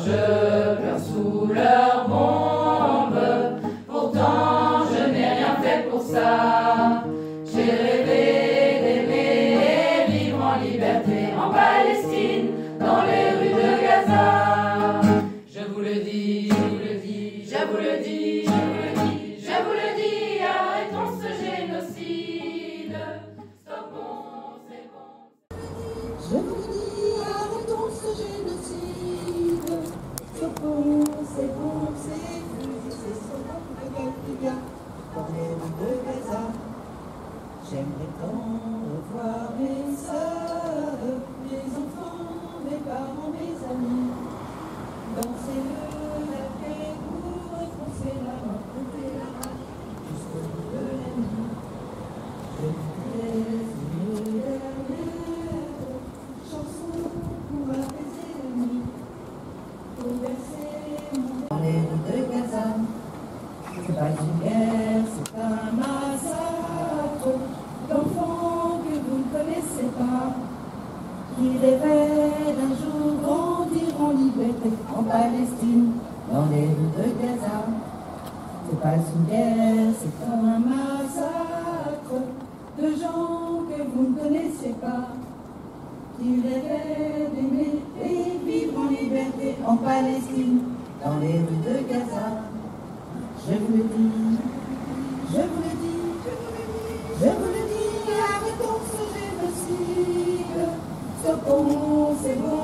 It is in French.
je pleure sous leurs bombes. Pourtant, je n'ai rien fait pour ça. J'ai rêvé d'aimer et vivre en liberté en Palestine, dans les rues de Gaza. Je vous le dis, je vous le dis, je vous le dis, je vous le dis, je vous le dis, arrêtons ce génocide. Stoppons, c'est bon. Je vous le dis, arrêtons ce génocide. Stoppons, c'est bon, c'est fusils, c'est sauvons la gueule des gars dans les rues de Gaza. J'aimerais tant revoir mes sœurs, mes enfants, mes parents, mes amis. Danser la paix pour refoncer la main, couper la rage jusqu'au bout de la nuit. Je voudrais une dernière chanson pour apaiser la nuit, pour verser mon dans les rues de Gaza. C'est pas une guerre, c'est pas un massacre d'enfants que vous ne connaissez pas, qui rêvaient d'un jour grandir en liberté en Palestine, dans les rues de Gaza. C'est pas une guerre, c'est pas un massacre de gens que vous ne connaissez pas, qui rêvaient d'aimer et vivre en liberté en Palestine, dans les rues de Gaza. Je vous le dis, je vous le dis, je vous le dis, arrêtons ce génocide. Stoppons, c'est bon.